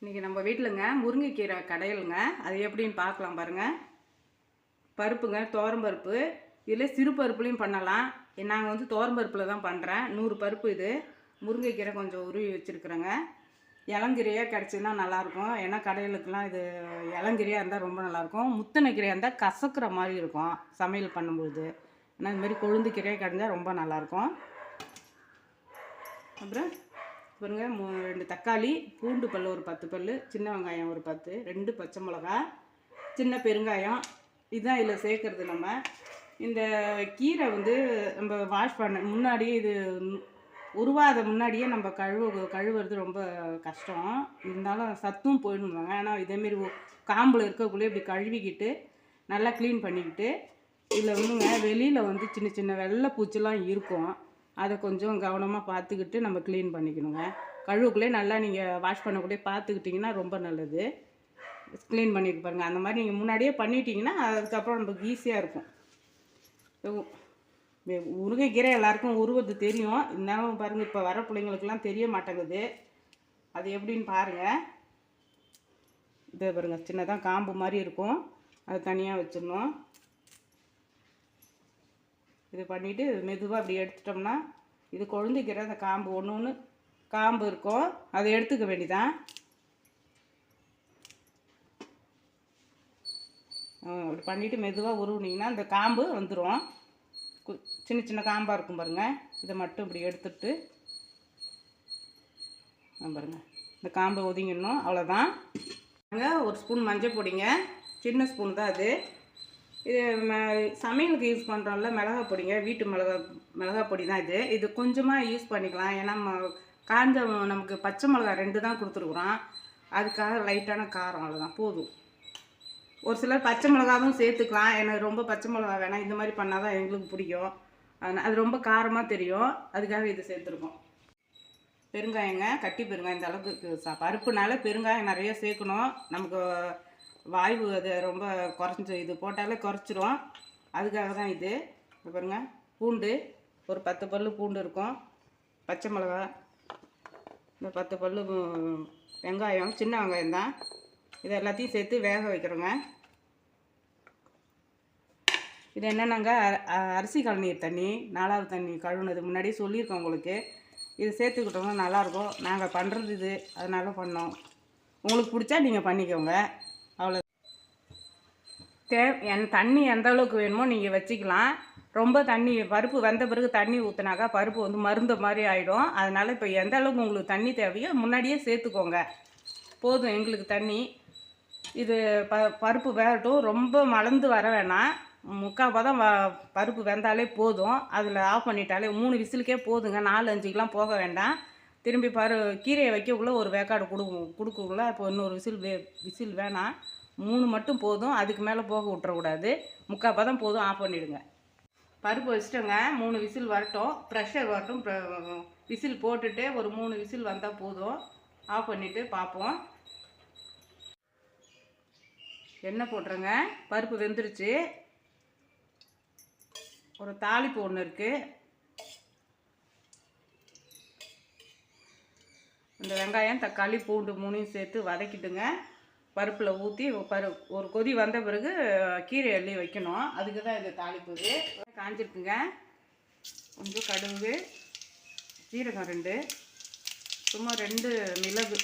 இன்றைக்கி நம்ம வீட்டிலங்க முருங்கைக்கீரை கடையிலுங்க. அது எப்படின்னு பார்க்கலாம் பாருங்கள். பருப்புங்க, துவரம்பருப்பு. இதில் சிறு பருப்புலையும் பண்ணலாம். நாங்கள் வந்து துவரம்பருப்பில் தான் பண்ணுறேன். 100 பருப்பு இது. முருங்கைக்கீரை கொஞ்சம் உருவி வச்சுருக்குறேங்க. இளங்கீரையாக கிடச்சிதுன்னா நல்லாயிருக்கும். ஏன்னா கடையிலுக்கெலாம் இது இளங்கீரையாக இருந்தால் ரொம்ப நல்லாயிருக்கும். முத்தின கீரையாக இருந்தால் கசக்கிற மாதிரி இருக்கும் சமையல் பண்ணும்போது. ஆனால் இதுமாரி கொழுந்து கீரையாக கிடந்தால் ரொம்ப நல்லாயிருக்கும். அப்புறம் பாருங்க, 2 தக்காளி, பூண்டு பல் ஒரு 10 பல், சின்ன வெங்காயம் ஒரு 10, 2 பச்சை மிளகா, சின்ன பெருங்காயம். இதுதான் இதில் சேர்க்குறது. நம்ம இந்த கீரை வந்து நம்ம வாஷ் பண்ண முன்னாடியே இது உருவாத முன்னாடியே நம்ம கழுவுறது ரொம்ப கஷ்டம். இருந்தாலும் சத்தும் போயிடுவாங்க. ஆனால் இதேமாரி காம்பில் இருக்கக்குள்ளே இப்படி கழுவிக்கிட்டு நல்லா க்ளீன் பண்ணிக்கிட்டு, இதில் வந்துங்க வெளியில் வந்து சின்ன சின்ன வெள்ளை பூச்சிலாம் இருக்கும். அதை கொஞ்சம் கவனமாக பார்த்துக்கிட்டு நம்ம க்ளீன் பண்ணிக்கணுங்க. கழுவுக்குள்ளே நல்லா நீங்கள் வாஷ் பண்ணக்குள்ளே பார்த்துக்கிட்டிங்கன்னா ரொம்ப நல்லது. க்ளீன் பண்ணிட்டு பாருங்கள். அந்த மாதிரி நீங்கள் முன்னாடியே பண்ணிட்டீங்கன்னா அதுக்கப்புறம் நமக்கு ஈஸியாக இருக்கும். முருங்கைக்கீரை எல்லாருக்கும் உருவது தெரியும். இருந்தாலும் பாருங்கள், இப்போ வர பிள்ளைங்களுக்கெல்லாம் தெரிய மாட்டேங்குது. அது எப்படின்னு பாருங்கள். இதை பாருங்கள், சின்னதாக காம்பு மாதிரி இருக்கும். அது தனியாக வச்சிடணும். இது பண்ணிவிட்டு மெதுவாக அப்படி எடுத்துட்டோம்னா, இது கொழுந்துக்கிற அந்த காம்பு ஒன்று காம்பு இருக்கும், அதை எடுத்துக்க வேண்டியதான். அப்படி பண்ணிவிட்டு மெதுவாக உருவினீங்கன்னா அந்த காம்பு வந்துடும். சின்ன சின்ன காம்பாக இருக்கும் பாருங்கள். இதை மட்டும் இப்படி எடுத்துட்டு பாருங்கள், இந்த காம்பை ஒதுங்கிடணும். அவ்வளோதான். ஒரு ஸ்பூன் மஞ்சள் பொடிங்க, சின்ன ஸ்பூன் தான் அது. இது சமையலுக்கு யூஸ் பண்ணுறோம்ல மிளகா பொடிங்க, வீட்டு மிளகா பொடி தான் இது. இது கொஞ்சமாக யூஸ் பண்ணிக்கலாம். ஏன்னா காஞ்ச நமக்கு பச்சை மிளகா 2 தான் கொடுத்துருக்குறோம். அதுக்காக லைட்டான காரம், அவ்வளோதான், போதும். ஒரு சிலர் பச்சை மிளகாவும் சேர்த்துக்கலாம். எனக்கு ரொம்ப பச்சை மிளகா வேணாம், இந்த மாதிரி பண்ணால் தான் எங்களுக்கு பிடிக்கும். அது ரொம்ப காரமாக தெரியும், அதுக்காக இது சேர்த்துருக்கோம். பெருங்காயங்க, கட்டி பெருங்காயம். இந்த அளவுக்கு பருப்புனால பெருங்காயம் நிறைய சேர்க்கணும். நமக்கு வாய்வு அது ரொம்ப குறைஞ்சி, இது போட்டாலே குறைச்சிரும். அதுக்காக தான் இது. பாருங்க, பூண்டு ஒரு 10 பல் பூண்டு இருக்கும், பச்சை மிளகா இந்த 10 பல், வெங்காயம், சின்ன வெங்காயம் தான். இது எல்லாத்தையும் சேர்த்து வேக வைக்கிறோங்க. இது என்னென்னாங்க, அரிசி கழுநீர் தண்ணி, 4வது தண்ணி கழுவுனது முன்னாடியே சொல்லியிருக்கோம் உங்களுக்கு. இது சேர்த்துக்கிட்டோம்னா நல்லாயிருக்கும். நாங்கள் பண்ணுறது இது, அதனால பண்ணோம். உங்களுக்கு பிடிச்சா நீங்கள் பண்ணிக்கோங்க. அவ்வளோ தண்ணி எந்த அளவுக்கு வேணுமோ நீங்கள் வச்சுக்கலாம். ரொம்ப தண்ணி, பருப்பு வெந்த பிறகு தண்ணி ஊற்றினாக்கா பருப்பு வந்து மருந்த மாதிரி ஆகிடும். அதனால் இப்போ எந்த அளவுக்கு உங்களுக்கு தண்ணி தேவையோ முன்னாடியே சேர்த்துக்கோங்க. போதும் எங்களுக்கு தண்ணி. இது பருப்பு வேகட்டும். ரொம்ப மலர்ந்து வர வேணாம், 3/4 பதம் பருப்பு வெந்தாலே போதும். அதில் ஆஃப் பண்ணிட்டாலே 3 விசிலுக்கே போதுங்க. 4-5க்கெலாம் போக வேண்டாம். திரும்பி கீரையை வைக்கக்குள்ளே ஒரு வேக்காடு கொடுக்குள்ள. இப்போ இன்னொரு விசில் வேணாம், 3 மட்டும் போதும். அதுக்கு மேலே போக விட்டுறக்கூடாது. 3/4 பதம் போதும், ஆஃப் பண்ணிவிடுங்க. பருப்பு வச்சுட்டோங்க, 3 விசில் வரட்டும், ப்ரெஷர் வரட்டும். விசில் போட்டுட்டு ஒரு 3 விசில் வந்தால் போதும். ஆஃப் பண்ணிவிட்டு பார்ப்போம். எண்ணெய் போட்டுருங்க. பருப்பு வெந்துருச்சு. ஒரு தாளிப்பு ஒன்று இருக்குது. இந்த வெங்காயம், தக்காளி, பூண்டு 3ஐயும் சேர்த்து வதக்கிட்டுங்க பருப்பில் ஊற்றி ஒரு கொதி வந்த பிறகு கீரை அள்ளி வைக்கணும். அதுக்கு தான் இது தாளிப்புது. காஞ்சிருக்குங்க. கொஞ்சம் கடுகு, ஜீரகம் 2, சும்மா 2 மிளகு,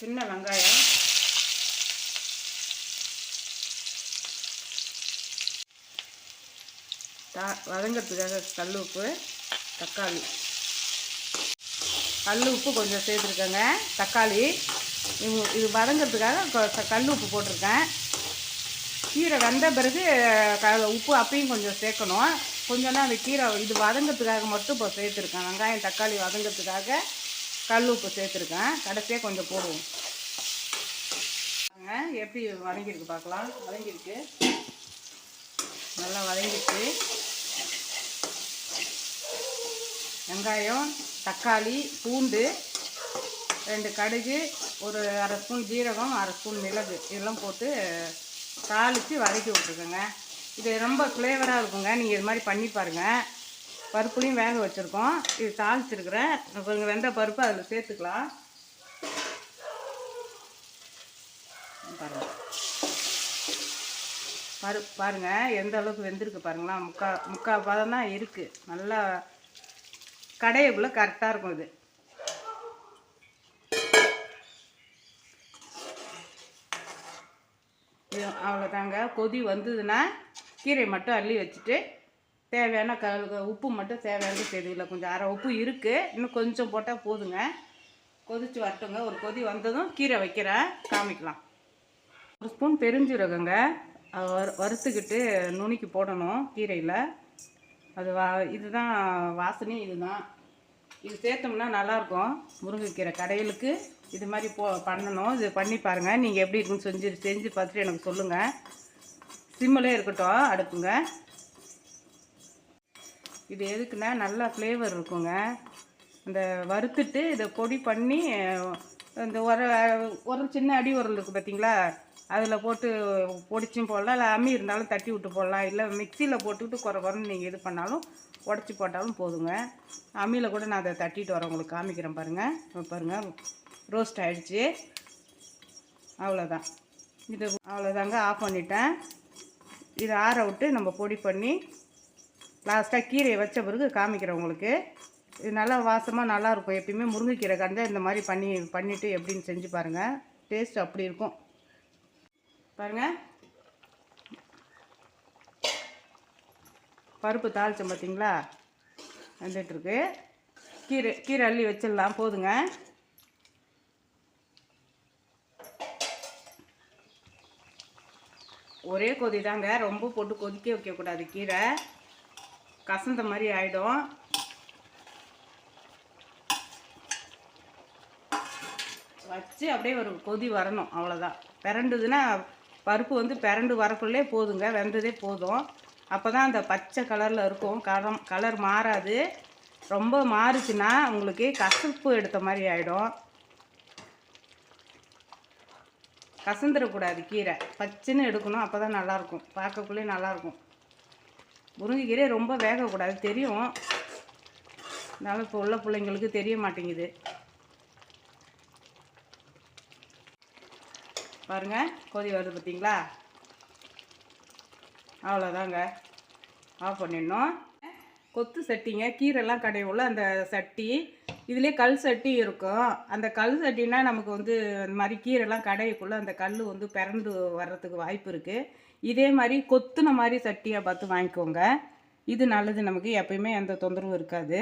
சின்ன வெங்காயம், வதங்கிறதுக்காக கல் உப்பு, தக்காளி, கல் உப்பு கொஞ்சம் சேர்த்துருக்கேங்க. தக்காளி இது வதங்கிறதுக்காக கல் உப்பு போட்டிருக்கேன். கீரை வெந்த பிறகு உப்பு அப்பயும் கொஞ்சம் சேர்க்கணும். கொஞ்சம்னா அந்த கீரை இது வதங்கிறதுக்காக மட்டும் இப்போ சேர்த்துருக்கேன். வெங்காயம் தக்காளி வதங்கிறதுக்காக கல் உப்பு சேர்த்துருக்கேன். கடைசியாக கொஞ்சம் போடுவோம். எப்படி வதங்கியிருக்கு பார்க்கலாம். வதங்கியிருக்கு, நல்லா வதங்கிடுச்சு. வெங்காயம், தக்காளி, பூண்டு, 2 கடுகு, ஒரு 1/2 ஸ்பூன் ஜீரகம், 1/2 ஸ்பூன் மிளகு, இதெல்லாம் போட்டு தாளித்து வதக்கி விட்ருக்கோங்க. இது ரொம்ப ஃப்ளேவராக இருக்குங்க. நீங்கள் இது மாதிரி பண்ணி பாருங்கள். பருப்புலையும் வேக வச்சுருக்கோம். இது தாளிச்சிருக்கிறேன். கொஞ்சம் வெந்த பருப்பு அதில் சேர்த்துக்கலாம். பாருங்கள் எந்த அளவுக்கு வெந்திருக்கு பாருங்களா. முக்கால் பதம் தான் இருக்குது. நல்லா கடையக்குள்ளே கரெக்டாக இருக்கும் இது. அவ்வளோதாங்க. கொதி வந்ததுன்னா கீரை மட்டும் அள்ளி வச்சுட்டு தேவையான உப்பு மட்டும் தேவையானது சேர்த்துக்கல. கொஞ்சம் அரை உப்பு இருக்குது, இன்னும் கொஞ்சம் போட்டால் போதுங்க. கொதித்து வரட்டுங்க. ஒரு கொதி வந்ததும் கீரை வைக்கிறேன், காமிக்கலாம். ஒரு ஸ்பூன் பெருஞ்சீரகங்க வறுத்துக்கிட்டு நுணுக்கி போடணும் கீரையில். அது இதுதான் வாசனை. இதுதான் இது சேர்த்தோம்னா நல்லாயிருக்கும். முருங்கைக்கீரை கடையிலுக்கு இது மாதிரி பண்ணணும். இது பண்ணி பாருங்கள். நீங்கள் எப்படி இருக்குன்னு செஞ்சு பார்த்துட்டு எனக்கு சொல்லுங்கள். சிம்மிலே இருக்கட்டும் அடுப்புங்க. இது எதுக்குன்னா நல்லா ஃப்ளேவர் இருக்குங்க. இந்த வறுத்துட்டு இதை பொடி பண்ணி இந்த ஒரு சின்ன அடி உரல் இருக்குது பார்த்தீங்களா, அதில் போட்டு பொடிச்சும் போடலாம். இல்லை அம்மி இருந்தாலும் தட்டி விட்டு போடலாம். இல்லை மிக்சியில் போட்டுக்கிட்டு குறைன்னு நீங்கள் இது பண்ணாலும் உடச்சி போட்டாலும் போதுங்க. அம்மியில் கூட நான் அதை தட்டிட்டு வரேன், உங்களுக்கு காமிக்கிறேன் பாருங்கள். பாருங்கள் ரோஸ்ட் ஆகிடுச்சு. அவ்வளோதான். இது அவ்வளோதாங்க. ஆஃப் பண்ணிட்டேன். இதை ஆற விட்டு நம்ம பொடி பண்ணி லாஸ்ட்டாக கீரையை வச்ச பிறகு காமிக்கிறேன் உங்களுக்கு. இது நல்லா வாசமாக நல்லாயிருக்கும். எப்பயுமே முருங்கைக்கீரை கண்டால் இந்த மாதிரி பண்ணிவிட்டு எப்படின்னு செஞ்சு பாருங்கள். டேஸ்ட் அப்படி இருக்கும் பாருங்கள். பருப்பு தாளித்தோம் பார்த்தீங்களா, வந்துட்டுருக்கு. கீரை அள்ளி வச்சிடலாம், போதுங்க. ஒரே கொதி தாங்க, ரொம்ப போட்டு கொதிக்க வைக்கக்கூடாது. கீரை கசந்த மாதிரி ஆகிடும். வச்சு அப்படியே ஒரு கொதி வரணும், அவ்வளோதான். பிறண்டுதுன்னா பருப்பு வந்து பிறண்டு வரக்குள்ளே போதுங்க, வெந்ததே போதும். அப்போ தான் அந்த பச்சை கலரில் இருக்கும். கலர் மாறாது. ரொம்ப மாறுச்சுன்னா உங்களுக்கு கசப்பு எடுத்த மாதிரி ஆகிடும். கசந்துடக்கூடாது கீரை, பச்சைன்னு எடுக்கணும். அப்போ தான் நல்லாயிருக்கும், பார்க்கக்குள்ளே நல்லாயிருக்கும். முருங்கைக்கீரை ரொம்ப வேகக்கூடாது, தெரியும். அதனால் இப்போ உள்ள பிள்ளைங்களுக்கு தெரிய மாட்டேங்குது. பாருங்கள் கொதி வருது பார்த்தீங்களா. அவ்வளோதாங்க, ஆஃப் பண்ணிடணும். கொத்து சட்டிங்க, கீரைலாம் கடையுள்ள அந்த சட்டி. இதிலே கல் சட்டி இருக்கும். அந்த கல் சட்டினா நமக்கு வந்து அந்த மாதிரி கீரைலாம் கடையக்குள்ளே அந்த கல் வந்து பிறண்டு வர்றதுக்கு வாய்ப்பு இருக்குது. இதே மாதிரி கொத்துன மாதிரி சட்டியாக பார்த்து வாங்கிக்கோங்க. இது நல்லது, நமக்கு எப்பயுமே எந்த தொந்தரவும் இருக்காது.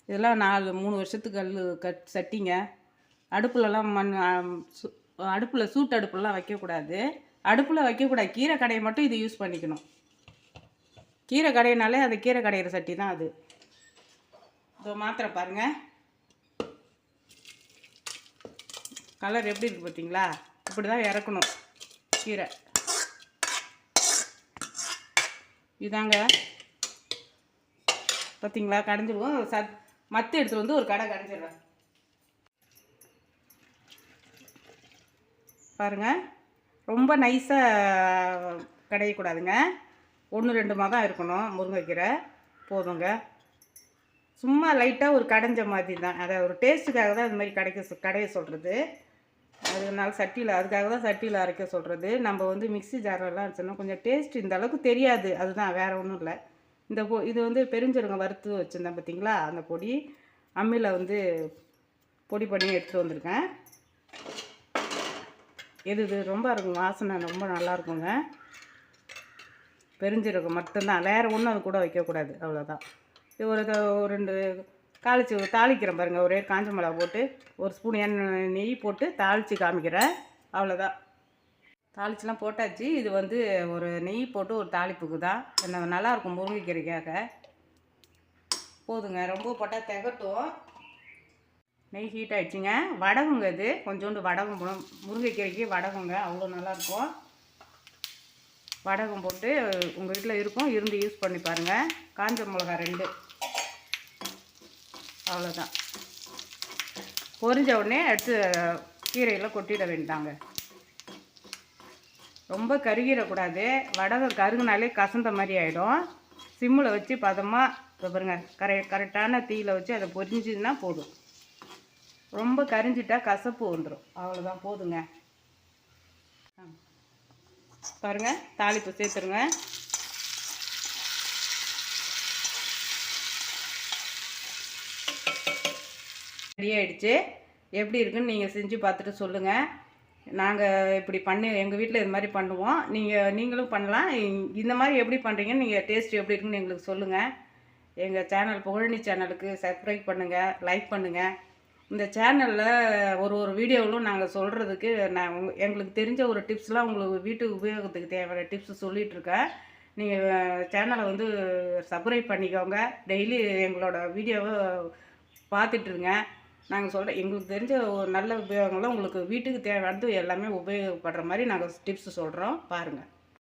இதெல்லாம் 3 வருஷத்துக்கு சட்டிங்க. அடுப்புலலாம் அடுப்பில் சூட்டு அடுப்புலாம் வைக்கக்கூடாது. அடுப்பில் வைக்கக்கூடாது. கீரை கடையை மட்டும் இது யூஸ் பண்ணிக்கணும். கீரை கடையினாலே அது கீரை கடையிற சட்டி தான் அது. இதோ மாத்திரை பாருங்கள், கலர் எப்படி இருக்குது பார்த்தீங்களா. இப்படி தான் இறக்கணும் கீரை. இதாங்க பார்த்தீங்களா, கடைஞ்சிடுவோம். மற்ற எடுத்துகிட்டு வந்து ஒரு கடை கடைஞ்சிடுறேன் பாருங்கள். ரொம்ப நைஸாக கடையக்கூடாதுங்க, 1-2 தான் இருக்கணும். முருங்கைக்கீரை போதுங்க. சும்மா லைட்டாக ஒரு கடைஞ்ச மாதிரி தான். அதை ஒரு டேஸ்ட்டுக்காக தான் இது மாதிரி கடைய சொல்கிறது. அதனால அதுக்காக தான் சட்டியில் அரைக்க சொல்கிறது. நம்ம வந்து மிக்ஸி ஜாரெல்லாம் வச்சோன்னா கொஞ்சம் டேஸ்ட் இந்த அளவுக்கு தெரியாது, அதுதான், வேறு ஒன்றும் இல்லை. இது வந்து பெருஞ்சீரகம் வறுத்து வச்சுருந்தேன் பார்த்தீங்களா, அந்த பொடி அம்மியில் வந்து பொடி பண்ணி எடுத்துகிட்டு வந்திருக்கேன். இது ரொம்ப இருக்கும், வாசனை ரொம்ப நல்லாயிருக்குங்க. பெருஞ்சீரகம் மட்டும்தான், வேறு ஒன்றும் அது கூட வைக்கக்கூடாது, அவ்வளோதான். இது ஒரு 2 தாளிக்கிறேன் பாருங்கள். ஒரே காஞ்ச மிளகா போட்டு 1 ஸ்பூன் நெய் போட்டு தாளித்து காமிக்கிறேன், அவ்வளோதான். தாளிச்சுலாம் போட்டாச்சு. இது வந்து ஒரு நெய் போட்டு ஒரு தாளிப்புக்கு தான். நல்லாயிருக்கும் முருங்கைக்கீரைக்காக. போதுங்க, ரொம்ப போட்டால் திகட்டும். நெய் ஹீட் ஆகிடுச்சிங்க. வடகுங்க, இது கொஞ்சோண்டு வடகம் போடும். முருங்கைக்கீரைக்கு வடகுங்க அவ்வளோ நல்லாயிருக்கும். வடகம் போட்டு உங்கள் வீட்டில் இருக்கும், இருந்து யூஸ் பண்ணி பாருங்கள். காஞ்ச மிளகா 2, அவ்வளோதான். பொரிஞ்ச உடனே எடுத்து கீரையில் கொட்டிட வேண்டாங்க. ரொம்ப கருகிடக்கூடாது. வடகம் கருகுனாலே கசந்த மாதிரி ஆகிடும். சிம்மில் வச்சு பதமாக இப்போ பாருங்க கரெக்டான தீயில் வச்சு அதை பொரிஞ்சுதுன்னா போதும். ரொம்ப கரிஞ்சிட்டா கசப்பு வந்துடும். அவ்வளோதான், போதுங்க. பாருங்கள், தாளிப்பு சேர்த்துருங்க. ரெடி ஆகிடுச்சு. எப்படி இருக்குன்னு நீங்கள் செஞ்சு பார்த்துட்டு சொல்லுங்கள். நாங்கள் இப்படி பண்ணி எங்கள் வீட்டில் இது மாதிரி பண்ணுவோம். நீங்களும் பண்ணலாம். இந்த மாதிரி எப்படி பண்ணுறீங்கன்னு, நீங்கள் டேஸ்ட் எப்படி இருக்குன்னு எங்களுக்கு சொல்லுங்கள். எங்கள் சேனல் புகழனி சேனலுக்கு சப்ஸ்கிரைப் பண்ணுங்கள், லைக் பண்ணுங்கள். இந்த சேனலில் ஒரு வீடியோவிலும் நாங்கள் சொல்கிறதுக்கு எங்களுக்கு தெரிஞ்ச ஒரு டிப்ஸ்லாம் உங்களுக்கு வீட்டு உபயோகத்துக்கு தேவையான டிப்ஸ் சொல்லிகிட்ருக்கேன். நீங்கள் சேனலை வந்து சப்ஸ்கிரைப் பண்ணிக்கோங்க. டெய்லி எங்களோட வீடியோவை பார்த்துட்ருங்க. நாங்கள் எங்களுக்கு தெரிஞ்ச ஒரு நல்ல உபயோகங்கள்லாம் உங்களுக்கு வீட்டுக்கு தேவையானது எல்லாமே உபயோகப்படுற மாதிரி நாங்கள் டிப்ஸ் சொல்கிறோம், பாருங்கள்.